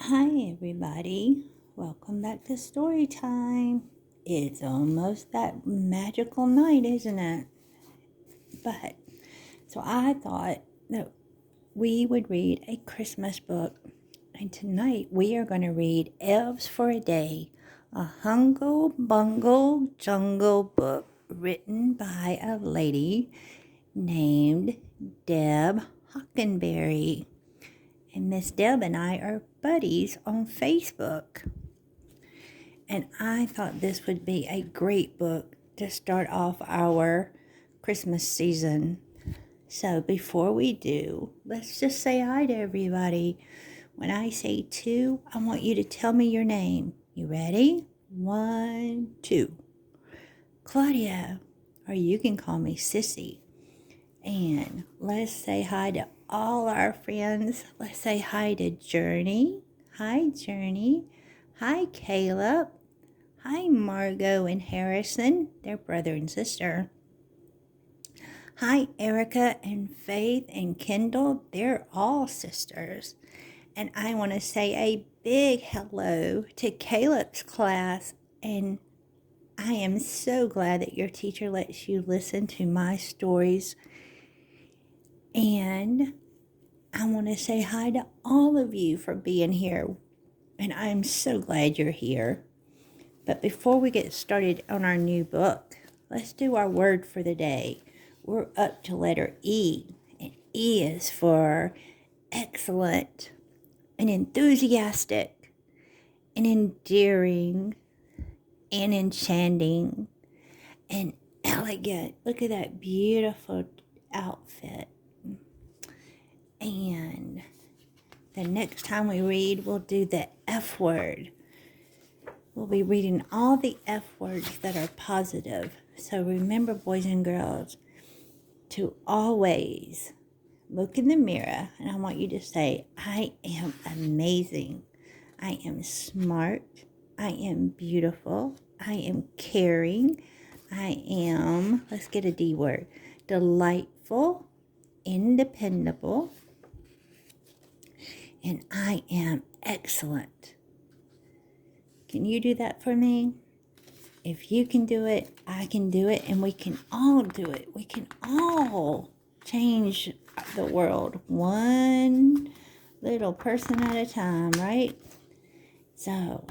Hi, everybody. Welcome back to story time. It's almost that magical night, isn't it? But so I thought that we would read a Christmas book. And tonight we are going to read Elves for a Day, a Hungle Bungle Jungle book written by a lady named Deb Hockenberry. And Miss Deb and I are buddies on Facebook. And I thought this would be a great book to start off our Christmas season. So before we do, let's just say hi to everybody. When I say two, I want you to tell me your name. You ready? 1, 2. Claudia, or you can call me Sissy. And let's say hi to all our friends. Let's say hi to Journey. Hi, Journey. Hi, Caleb. Hi, Margot and Harrison. They're brother and sister. Hi, Erica and Faith and Kendall. They're all sisters. And I want to say a big hello to Caleb's class. And I am so glad that your teacher lets you listen to my stories. And I want to say hi to all of you for being here. And I'm so glad you're here. But before we get started on our new book, let's do our word for the day. We're up to letter E, and E is for excellent and enthusiastic and endearing and enchanting and elegant. Look at that beautiful outfit. And the next time we read, we'll do the F word. We'll be reading all the F words that are positive. So remember, boys and girls, to always look in the mirror, and I want you to say, I am amazing. I am smart. I am beautiful. I am caring. I am, let's get a D word, delightful, independable, and I am excellent. Can you do that for me? If you can do it, I can do it, and we can all do it. We can all change the world one little person at a time, right? So,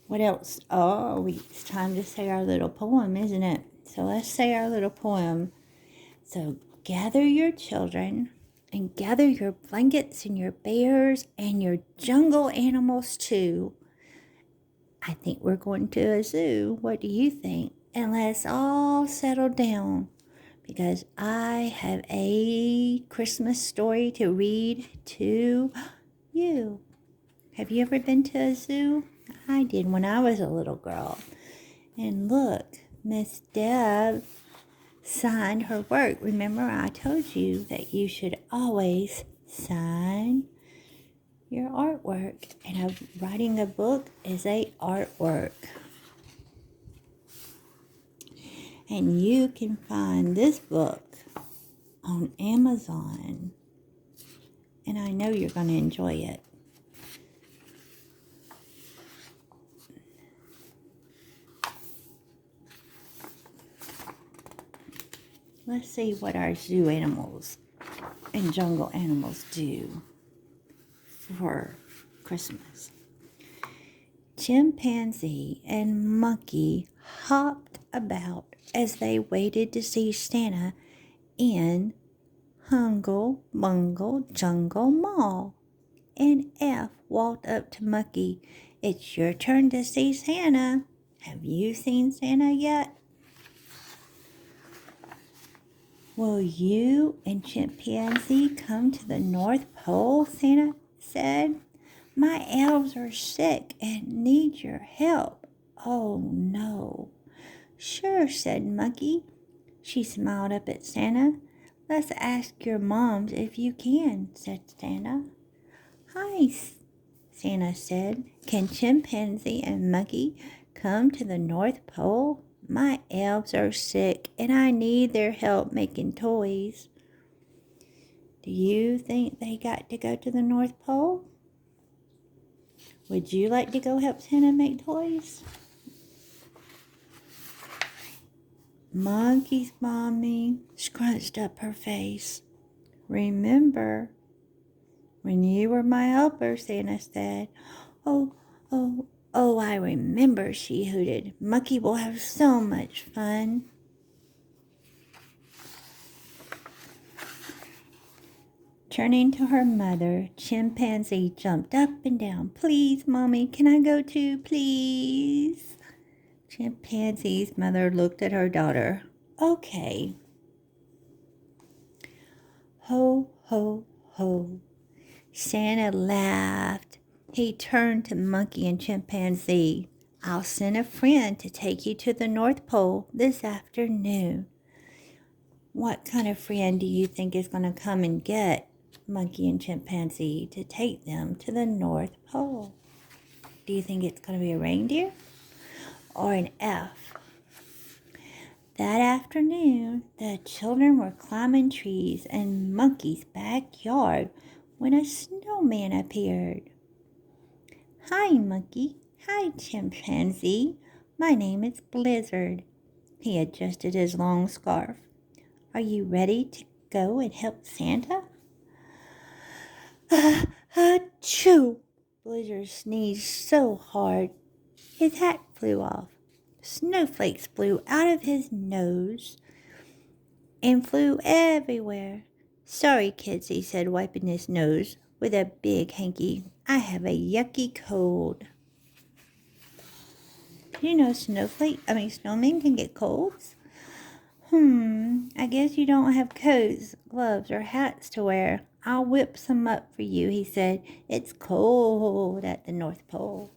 what else? Oh, it's time to say our little poem, isn't it? So let's say our little poem. So gather your children and gather your blankets and your bears and your jungle animals too. I think we're going to a zoo. What do you think? And let's all settle down because I have a Christmas story to read to you. Have you ever been to a zoo? I did when I was a little girl. And look, Miss Deb signed her work. Remember, I told you that you should always sign your artwork, and writing a book is a artwork. And you can find this book on Amazon, and I know you're going to enjoy it. Let's see what our zoo animals and jungle animals do for Christmas. Chimpanzee and monkey hopped about as they waited to see Santa in Hungle Bungle Jungle Mall. And F walked up to Monkey. It's your turn to see Santa. Have you seen Santa yet? Will you and Chimpanzee come to the North Pole? Santa said. My elves are sick and need your help. Oh, no. Sure, said Monkey. She smiled up at Santa. Let's ask your moms if you can, said Santa. Hi, Santa said. Can Chimpanzee and Monkey come to the North Pole? My elves are sick and I need their help making toys. Do you think they got to go to the North Pole? Would you like to go help Santa make toys? Monkey's mommy scrunched up her face. Remember when you were my helper, Santa said. Oh, oh, I remember, she hooted. Monkey will have so much fun. Turning to her mother, Chimpanzee jumped up and down. Please, Mommy, can I go too, please? Chimpanzee's mother looked at her daughter. Okay. Ho, ho, ho. Santa laughed. He turned to Monkey and Chimpanzee. I'll send a friend to take you to the North Pole this afternoon. What kind of friend do you think is going to come and get Monkey and Chimpanzee to take them to the North Pole? Do you think it's going to be a reindeer or an elf? That afternoon, the children were climbing trees in Monkey's backyard when a snowman appeared. Hi, Monkey. Hi, Chimpanzee. My name is Blizzard. He adjusted his long scarf. Are you ready to go and help Santa? Achoo! Blizzard sneezed so hard, his hat flew off. Snowflakes flew out of his nose and flew everywhere. Sorry, kids, he said, wiping his nose with a big hanky. I have a yucky cold. You know, snowmen can get colds. I guess you don't have coats, gloves, or hats to wear. I'll whip some up for you, he said. It's cold at the North Pole.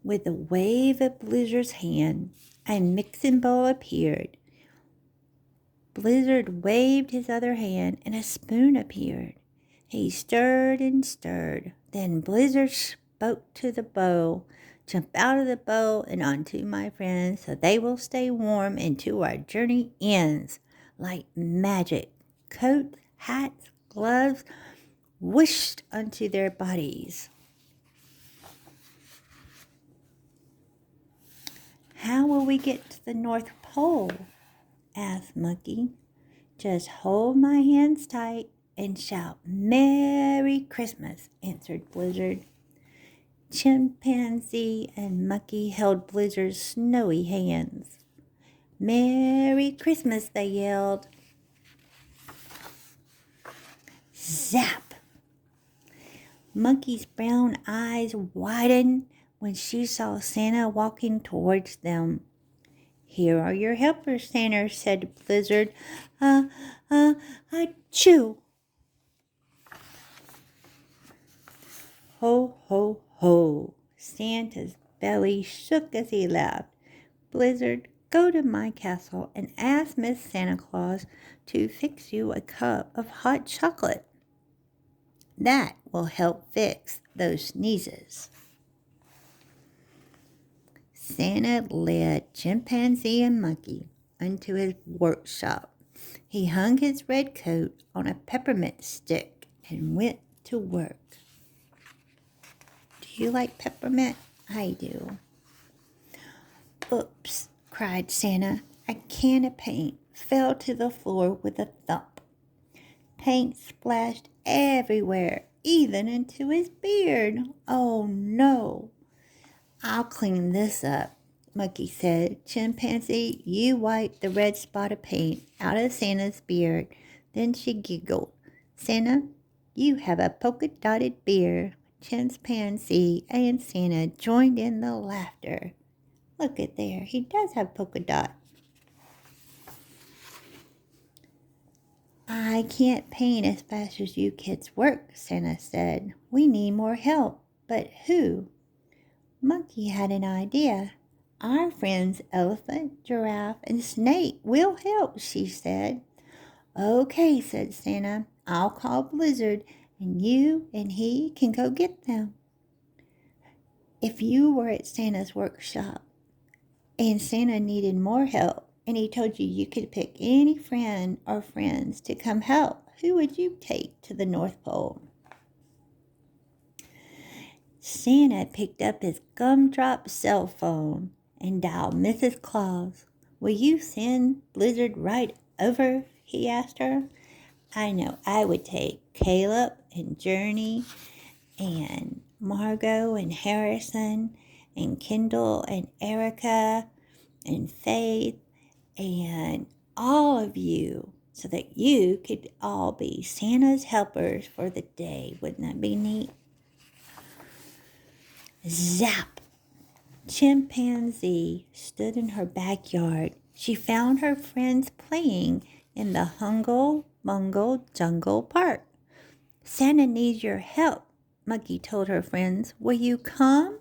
With a wave of Blizzard's hand, a mixing bowl appeared. Blizzard waved his other hand, and a spoon appeared. He stirred and stirred. Then Blizzard spoke to the bowl. Jump out of the bowl and onto my friends, so they will stay warm until our journey ends. Like magic, coats, hats, gloves whooshed onto their bodies. How will we get to the North Pole? Asked Monkey. Just hold my hands tight and shout Merry Christmas, answered Blizzard. Chimpanzee and Monkey held Blizzard's snowy hands. Merry Christmas, they yelled. Zap! Monkey's brown eyes widened when she saw Santa walking towards them. Here are your helpers, Santa, said Blizzard. Achoo! Ho, ho, ho! Santa's belly shook as he laughed. Blizzard, go to my castle and ask Miss Santa Claus to fix you a cup of hot chocolate. That will help fix those sneezes. Santa led Chimpanzee and Monkey into his workshop. He hung his red coat on a peppermint stick and went to work. Do you like peppermint? I do. Oops, cried Santa. A can of paint fell to the floor with a thump. Paint splashed everywhere, even into his beard. Oh no! I'll clean this up, Monkey said. Chimpanzee, you wipe the red spot of paint out of Santa's beard. Then she giggled. Santa, you have a polka-dotted beard. Chimpanzee and Santa joined in the laughter. Look at there, he does have polka dot. I can't paint as fast as you kids work, Santa said. We need more help. But who? Monkey had an idea. Our friends Elephant, Giraffe, and Snake will help, she said. Okay, said Santa. I'll call Blizzard, and you and he can go get them. If you were at Santa's workshop and Santa needed more help, and he told you you could pick any friend or friends to come help, who would you take to the North Pole? Santa picked up his gumdrop cell phone and dialed Mrs. Claus. "Will you send Blizzard right over?" he asked her. "I know I would take Caleb and Journey and Margot and Harrison and Kendall and Erica and Faith and all of you so that you could all be Santa's helpers for the day. Wouldn't that be neat?" Zap! Chimpanzee stood in her backyard. She found her friends playing in the Hungle Bungle Jungle Park. "Santa needs your help," Monkey told her friends. "Will you come?"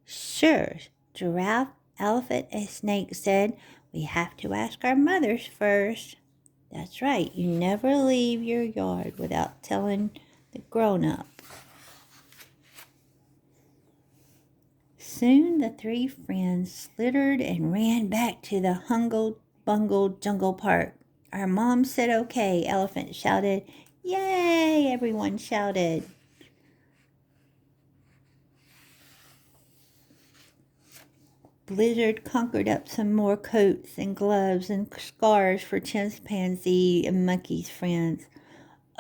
"Sure," Giraffe, Elephant, and Snake said. "We have to ask our mothers first." "That's right. You never leave your yard without telling the grown-up." Soon the three friends slithered and ran back to the Hungle Bungle Jungle Park. "Our mom said okay," Elephant shouted. "Yay!" everyone shouted. Blizzard conquered up some more coats and gloves and scarves for Chimpanzee and Monkey's friends.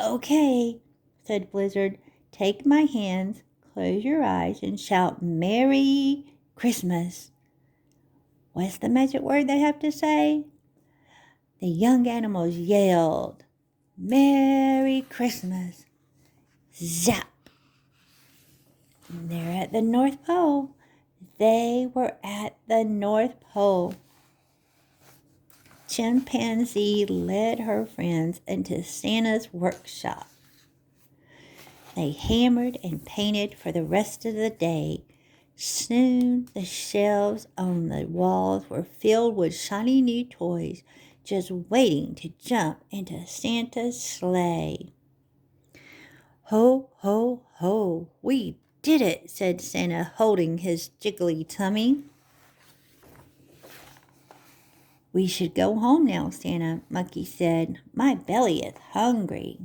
"Okay," said Blizzard. "Take my hands, close your eyes, and shout Merry Christmas." What's the magic word they have to say? The young animals yelled, "Merry Christmas." Zap! They're at the North Pole. They were at the North Pole. Chimpanzee led her friends into Santa's workshop. They hammered and painted for the rest of the day. Soon the shelves on the walls were filled with shiny new toys, just waiting to jump into Santa's sleigh. "Ho, ho, ho, we did it," said Santa, holding his jiggly tummy. "We should go home now, Santa," Monkey said. "My belly is hungry."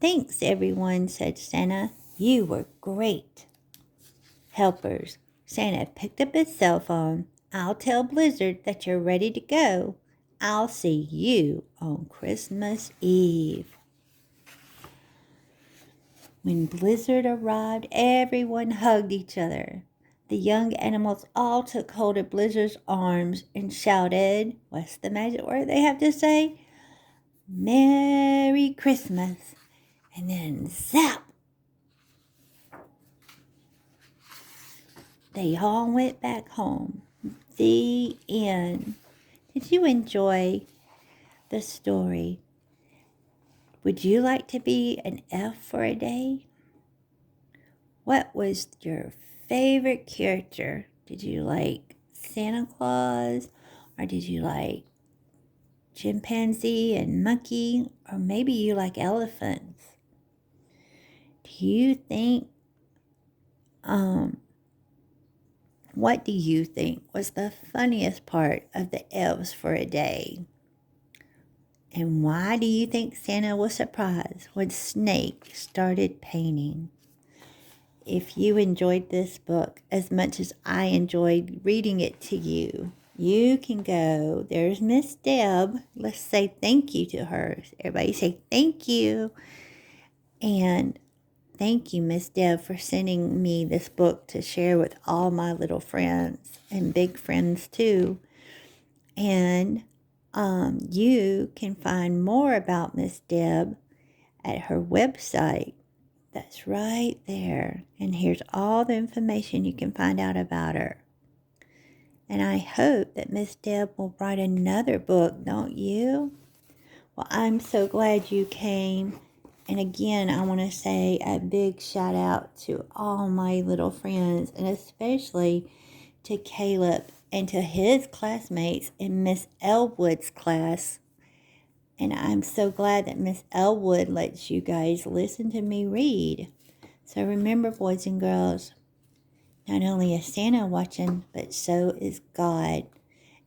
"Thanks, everyone," said Santa. "You were great helpers." Santa picked up his cell phone. "I'll tell Blizzard that you're ready to go. I'll see you on Christmas Eve." When Blizzard arrived, everyone hugged each other. The young animals all took hold of Blizzard's arms and shouted, what's the magic word they have to say? "Merry Christmas." And then zap! They all went back home. The end. Did you enjoy the story? Would you like to be an elf for a day? What was your favorite character? Did you like Santa Claus? Or did you like chimpanzee and monkey? Or maybe you like elephants? Do you think, what do you think was the funniest part of the Elves for a day? And why do you think Santa was surprised when Snake started painting? If you enjoyed this book as much as I enjoyed reading it to you, you can go, there's Miss Deb. Let's say thank you to her. Everybody say thank you. And thank you, Miss Deb, for sending me this book to share with all my little friends and big friends too. And you can find more about Miss Deb at her website. That's right there. And here's all the information you can find out about her. And I hope that Miss Deb will write another book, don't you? Well, I'm so glad you came. And again, I want to say a big shout out to all my little friends, and especially to Caleb and to his classmates in Miss Elwood's class. And I'm so glad that Miss Elwood lets you guys listen to me read. So remember, boys and girls, not only is Santa watching, but so is God.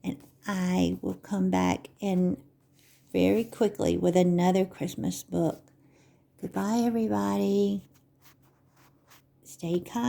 And I will come back in very quickly with another Christmas book. Goodbye, everybody. Stay kind.